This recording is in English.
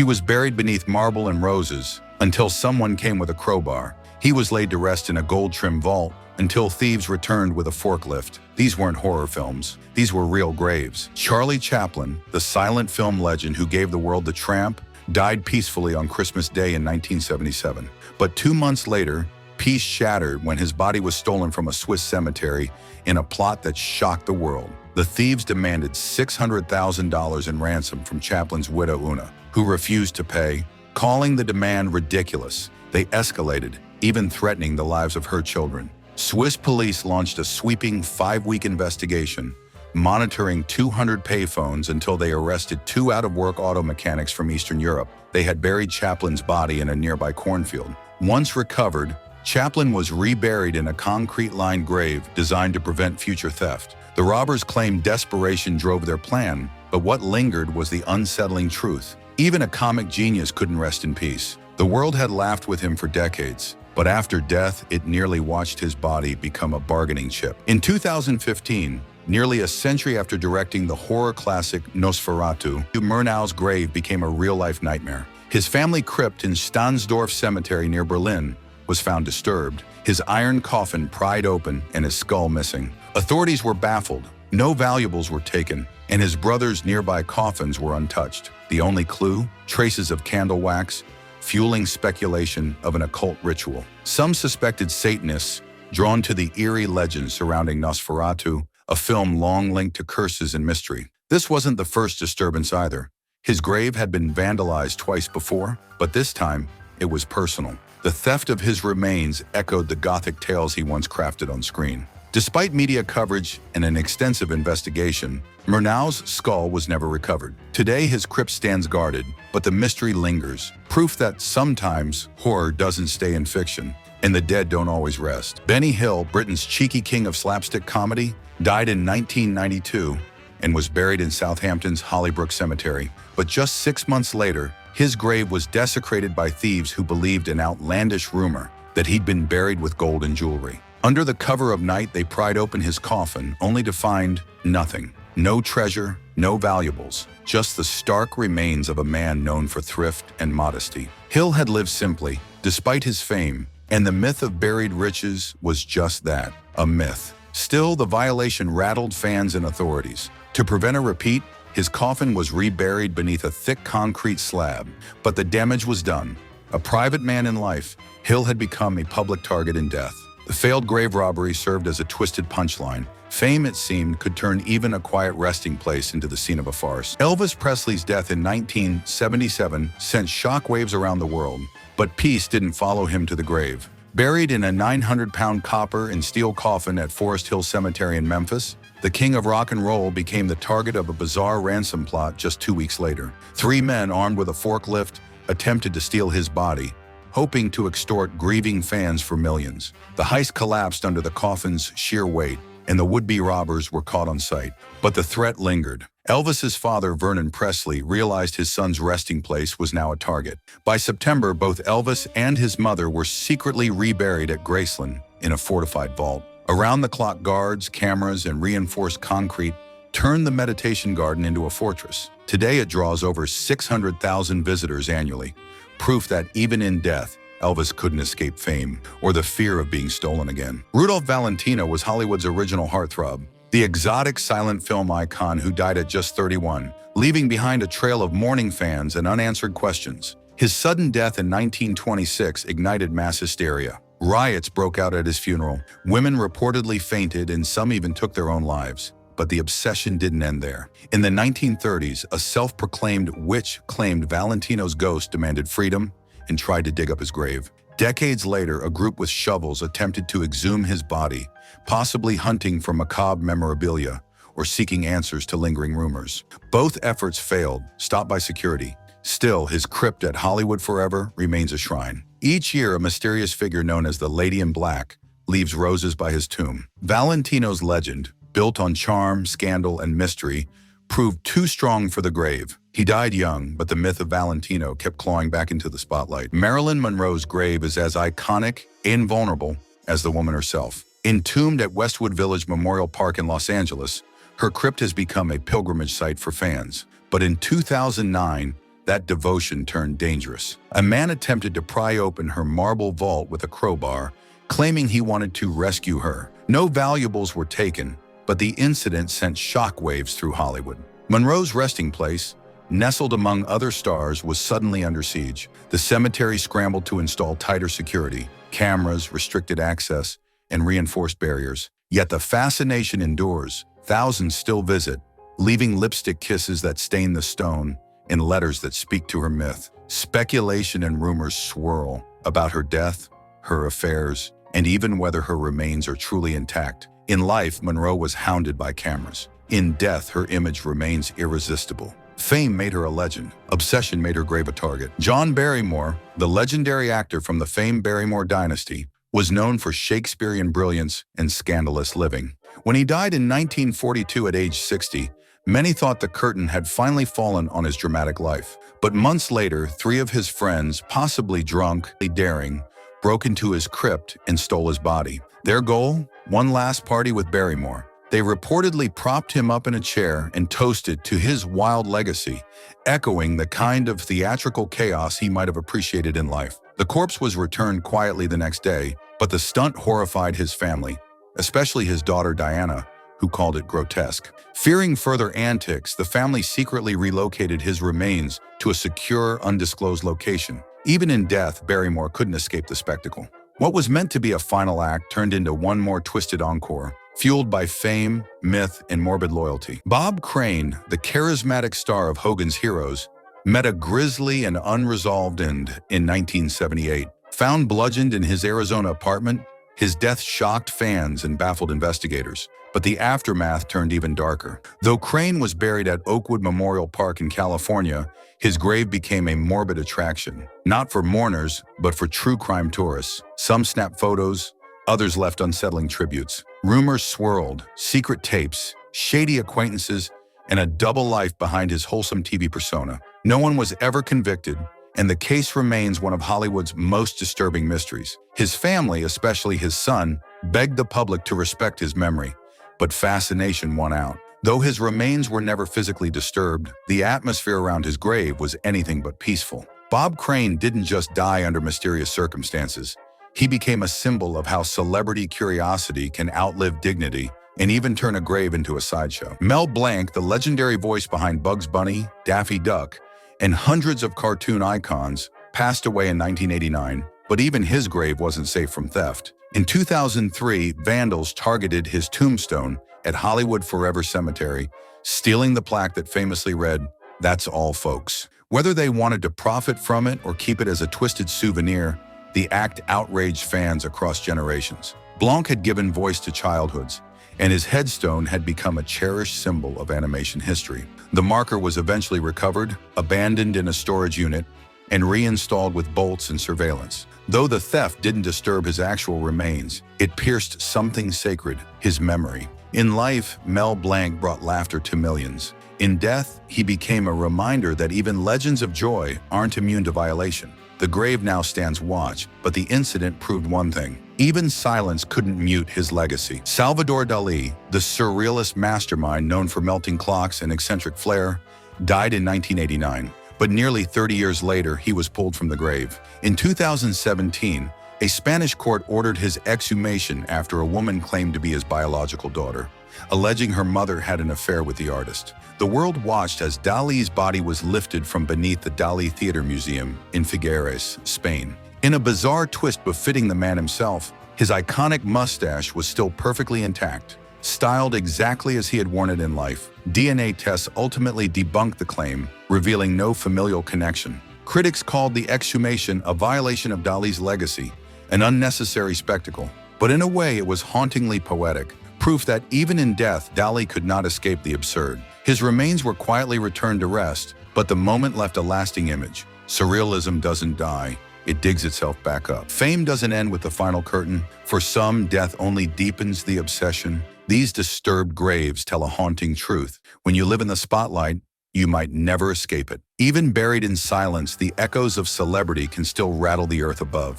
She was buried beneath marble and roses until someone came with a crowbar. He was laid to rest in a gold-trimmed vault until thieves returned with a forklift. These weren't horror films. These were real graves. Charlie Chaplin, the silent film legend who gave the world The Tramp, died peacefully on Christmas Day in 1977. But 2 months later, peace shattered when his body was stolen from a Swiss cemetery in a plot that shocked the world. The thieves demanded $600,000 in ransom from Chaplin's widow Una, who refused to pay, calling the demand ridiculous. They escalated, even threatening the lives of her children. Swiss police launched a sweeping 5-week investigation, monitoring 200 payphones until they arrested 2 out-of-work auto mechanics from Eastern Europe. They had buried Chaplin's body in a nearby cornfield. Once recovered, Chaplin was reburied in a concrete-lined grave designed to prevent future theft. The robbers claimed desperation drove their plan, but what lingered was the unsettling truth. Even a comic genius couldn't rest in peace. The world had laughed with him for decades, but after death, it nearly watched his body become a bargaining chip. In 2015, nearly a century after directing the horror classic Nosferatu, Murnau's grave became a real-life nightmare. His family crypt in Stahnsdorf Cemetery near Berlin was found disturbed, his iron coffin pried open and his skull missing. Authorities were baffled, no valuables were taken, and his brother's nearby coffins were untouched. The only clue? Traces of candle wax, fueling speculation of an occult ritual. Some suspected Satanists, drawn to the eerie legends surrounding Nosferatu, a film long linked to curses and mystery. This wasn't the first disturbance either. His grave had been vandalized twice before, but this time, it was personal. The theft of his remains echoed the gothic tales he once crafted on screen. Despite media coverage and an extensive investigation, Murnau's skull was never recovered. Today, his crypt stands guarded, but the mystery lingers, proof that sometimes horror doesn't stay in fiction, and the dead don't always rest. Benny Hill, Britain's cheeky king of slapstick comedy, died in 1992 and was buried in Southampton's Hollybrook Cemetery. But just 6 months later, his grave was desecrated by thieves who believed an outlandish rumor that he'd been buried with gold and jewelry. Under the cover of night, they pried open his coffin, only to find nothing. No treasure, no valuables, just the stark remains of a man known for thrift and modesty. Hill had lived simply, despite his fame, and the myth of buried riches was just that, a myth. Still, the violation rattled fans and authorities. To prevent a repeat, his coffin was reburied beneath a thick concrete slab, but the damage was done. A private man in life, Hill had become a public target in death. The failed grave robbery served as a twisted punchline. Fame, it seemed, could turn even a quiet resting place into the scene of a farce. Elvis Presley's death in 1977 sent shockwaves around the world, but peace didn't follow him to the grave. Buried in a 900-pound copper and steel coffin at Forest Hill Cemetery in Memphis, the king of rock and roll became the target of a bizarre ransom plot just 2 weeks later. 3 men armed with a forklift attempted to steal his body, hoping to extort grieving fans for millions. The heist collapsed under the coffin's sheer weight, and the would-be robbers were caught on sight. But the threat lingered. Elvis's father, Vernon Presley, realized his son's resting place was now a target. By September, both Elvis and his mother were secretly reburied at Graceland in a fortified vault. Around-the-clock guards, cameras, and reinforced concrete turned the meditation garden into a fortress. Today, it draws over 600,000 visitors annually, proof that even in death, Elvis couldn't escape fame or the fear of being stolen again. Rudolph Valentino was Hollywood's original heartthrob, the exotic silent film icon who died at just 31, leaving behind a trail of mourning fans and unanswered questions. His sudden death in 1926 ignited mass hysteria. Riots broke out at his funeral. Women reportedly fainted and some even took their own lives. But the obsession didn't end there. In the 1930s, a self-proclaimed witch claimed Valentino's ghost demanded freedom and tried to dig up his grave. Decades later, a group with shovels attempted to exhume his body, possibly hunting for macabre memorabilia or seeking answers to lingering rumors. Both efforts failed, stopped by security. Still, his crypt at Hollywood Forever remains a shrine. Each year, a mysterious figure known as the Lady in Black leaves roses by his tomb. Valentino's legend, built on charm, scandal, and mystery, proved too strong for the grave. He died young, but the myth of Valentino kept clawing back into the spotlight. Marilyn Monroe's grave is as iconic and vulnerable as the woman herself. Entombed at Westwood Village Memorial Park in Los Angeles, her crypt has become a pilgrimage site for fans. But in 2009, that devotion turned dangerous. A man attempted to pry open her marble vault with a crowbar, claiming he wanted to rescue her. No valuables were taken, but the incident sent shockwaves through Hollywood. Monroe's resting place, nestled among other stars, was suddenly under siege. The cemetery scrambled to install tighter security, cameras, restricted access, and reinforced barriers. Yet the fascination endures. Thousands still visit, leaving lipstick kisses that stain the stone and letters that speak to her myth. Speculation and rumors swirl about her death, her affairs, and even whether her remains are truly intact. In life, Monroe was hounded by cameras. In death, her image remains irresistible. Fame made her a legend. Obsession made her grave a target. John Barrymore, the legendary actor from the famed Barrymore dynasty, was known for Shakespearean brilliance and scandalous living. When he died in 1942 at age 60, many thought the curtain had finally fallen on his dramatic life. But months later, three of his friends, possibly drunk, daring, broke into his crypt and stole his body. Their goal? One last party with Barrymore. They reportedly propped him up in a chair and toasted to his wild legacy, echoing the kind of theatrical chaos he might have appreciated in life. The corpse was returned quietly the next day, but the stunt horrified his family, especially his daughter Diana, who called it grotesque. Fearing further antics, the family secretly relocated his remains to a secure, undisclosed location. Even in death, Barrymore couldn't escape the spectacle. What was meant to be a final act turned into one more twisted encore, fueled by fame, myth, and morbid loyalty. Bob Crane, the charismatic star of Hogan's Heroes, met a grisly and unresolved end in 1978. Found bludgeoned in his Arizona apartment, his death shocked fans and baffled investigators. But the aftermath turned even darker. Though Crane was buried at Oakwood Memorial Park in California, his grave became a morbid attraction, not for mourners, but for true crime tourists. Some snapped photos, others left unsettling tributes. Rumors swirled, secret tapes, shady acquaintances, and a double life behind his wholesome TV persona. No one was ever convicted, and the case remains one of Hollywood's most disturbing mysteries. His family, especially his son, begged the public to respect his memory, but fascination won out. Though his remains were never physically disturbed, the atmosphere around his grave was anything but peaceful. Bob Crane didn't just die under mysterious circumstances. He became a symbol of how celebrity curiosity can outlive dignity and even turn a grave into a sideshow. Mel Blanc, the legendary voice behind Bugs Bunny, Daffy Duck, and hundreds of cartoon icons, passed away in 1989, but even his grave wasn't safe from theft. In 2003, vandals targeted his tombstone at Hollywood Forever Cemetery, stealing the plaque that famously read, "That's all, folks." Whether they wanted to profit from it or keep it as a twisted souvenir, the act outraged fans across generations. Blanc had given voice to childhoods, and his headstone had become a cherished symbol of animation history. The marker was eventually recovered, abandoned in a storage unit, and reinstalled with bolts and surveillance. Though the theft didn't disturb his actual remains, it pierced something sacred, his memory. In life, Mel Blanc brought laughter to millions. In death, he became a reminder that even legends of joy aren't immune to violation. The grave now stands watch, but the incident proved one thing. Even silence couldn't mute his legacy. Salvador Dali, the surrealist mastermind known for melting clocks and eccentric flair, died in 1989. But nearly 30 years later, he was pulled from the grave. In 2017, a Spanish court ordered his exhumation after a woman claimed to be his biological daughter, alleging her mother had an affair with the artist. The world watched as Dali's body was lifted from beneath the Dali Theater Museum in Figueres, Spain. In a bizarre twist befitting the man himself, his iconic mustache was still perfectly intact, styled exactly as he had worn it in life. DNA tests ultimately debunked the claim, revealing no familial connection. Critics called the exhumation a violation of Dali's legacy, an unnecessary spectacle. But in a way, it was hauntingly poetic, proof that even in death, Dali could not escape the absurd. His remains were quietly returned to rest, but the moment left a lasting image. Surrealism doesn't die, it digs itself back up. Fame doesn't end with the final curtain. For some, death only deepens the obsession. These disturbed graves tell a haunting truth. When you live in the spotlight, you might never escape it. Even buried in silence, the echoes of celebrity can still rattle the earth above.